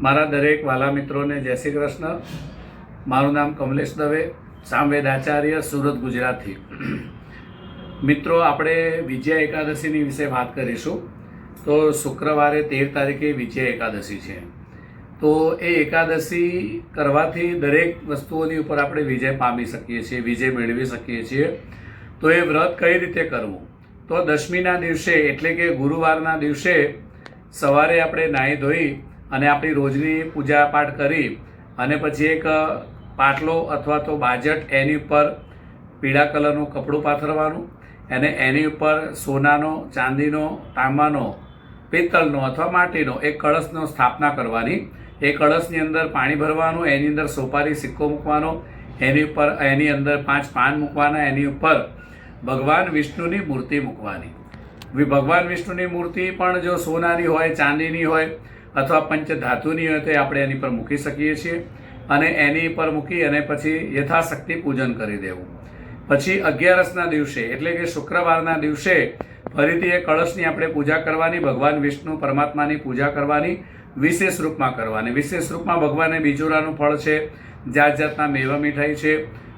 મારા દરેક વાલા મિત્રોને જય શ્રી કૃષ્ણ. મારું નામ કમલેશ દવે, સામવેદ આચાર્ય, સુરત, ગુજરાતથી. મિત્રો, આપણે વિજયા એકાદશીની વિશે વાત કરીશું. તો શુક્રવારે 13 તારીખે વિજયા એકાદશી છે. તો એ એકાદશી કરવાથી દરેક વસ્તુઓની ઉપર આપણે વિજય પામી શકીએ છીએ, વિજય મેળવી શકીએ છીએ. તો એ વ્રત કઈ રીતે કરવું? તો દશમીના દિવસે એટલે કે ગુરુવારના દિવસે સવારે આપણે નાહી ધોઈ અને આપણી રોજની પૂજા પાઠ કરી અને પછી એક પાટલો અથવા તો બાજટ એની ઉપર પીળા કલરનું કપડું પાથરવાનું, અને એની ઉપર સોનાનો, ચાંદીનો, તાંબાનો, પિત્તળનો અથવા માટીનો એક કળશનો સ્થાપના કરવાની. એ કળશની અંદર પાણી ભરવાનું, એની અંદર સોપારી સિક્કો મૂકવાનો, એની અંદર 5 પાન મૂકવાના, એની ઉપર ભગવાન વિષ્ણુની મૂર્તિ મૂકવાની. ભગવાન વિષ્ણુની મૂર્તિ પણ જો સોનાની હોય, ચાંદીની હોય અથવા પંચધાતુની હોય તો આપણે એની પર મૂકી શકીએ છીએ. અને એની પર મૂકી અને પછી યથાશક્તિ પૂજન કરી દેવું. પછી 11ના દિવસે એટલે કે શુક્રવારના દિવસે ફરીથી એ કળશની આપણે પૂજા કરવાની, ભગવાન વિષ્ણુ પરમાત્માની પૂજા કરવાની, વિશેષ રૂપમાં કરવાની. વિશેષ રૂપમાં ભગવાને બીજોરાનું ફળ છે, જાત જાતના મેવા મીઠાઈ છે,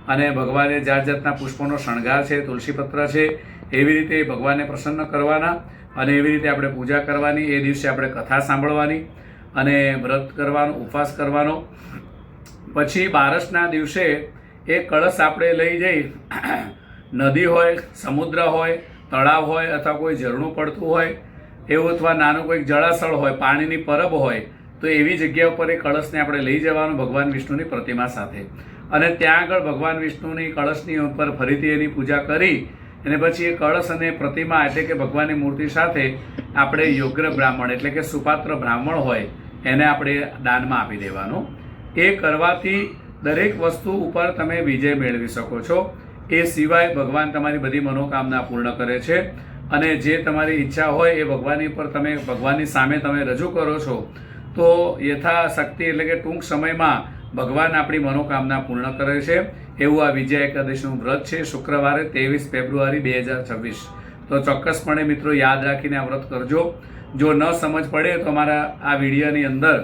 અને ભગવાને જાત જાતના પુષ્પોનો શણગાર છે, તુલસીપત્ર છે. એવી રીતે ભગવાનને પ્રસન્ન કરવાના અને એવી રીતે આપણે પૂજા કરવાની. એ દિવસે આપણે કથા સાંભળવાની અને વ્રત કરવાનું, ઉપવાસ કરવાનો. પછી 12ના દિવસે એ કળશ આપણે લઈ જઈ નદી હોય, સમુદ્ર હોય, તળાવ હોય અથવા કોઈ ઝરણું પડતું હોય એવું, અથવા નાનું કોઈક જળાશળ હોય, પાણીની પરબ હોય, તો એવી જગ્યા ઉપર એ કળશને આપણે લઈ જવાનું ભગવાન વિષ્ણુની પ્રતિમા સાથે. અને ત્યાં આગળ ભગવાન વિષ્ણુની કળશની ઉપર ફરીથી એની પૂજા કરી અને પછી એ કળશ અને પ્રતિમા એટલે કે ભગવાનની મૂર્તિ સાથે આપણે યોગ્ય બ્રાહ્મણ એટલે કે સુપાત્ર બ્રાહ્મણ હોય એને આપણે દાનમાં આપી દેવાનું. એ કરવાથી દરેક વસ્તુ ઉપર તમે વિજય મેળવી શકો છો. એ સિવાય ભગવાન તમારી બધી મનોકામના પૂર્ણ કરે છે. અને જે તમારી ઈચ્છા હોય એ ભગવાનની સામે તમે રજૂ કરો છો તો યથાશક્તિ એટલે કે ટૂંક સમયમાં ભગવાન આપણી મનોકામના પૂર્ણ કરે છે. એવું આ વિજયા એકાદશીનું વ્રત છે, શુક્રવારે 23 ફેબ્રુઆરી 2026. તો ચોક્કસપણે મિત્રો યાદ રાખીને આ વ્રત કરજો. જો ન સમજ પડે તો અમારા આ વિડીયોની અંદર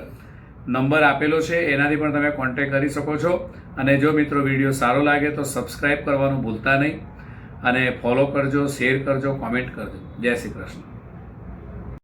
નંબર આપેલો છે, એનાથી પણ તમે કોન્ટેક્ટ કરી શકો છો. અને જો મિત્રો વિડીયો સારો લાગે તો સબસ્ક્રાઈબ કરવાનું ભૂલતા નહીં, અને ફોલો કરજો, શેર કરજો, કોમેન્ટ કરજો. જય શ્રી કૃષ્ણ.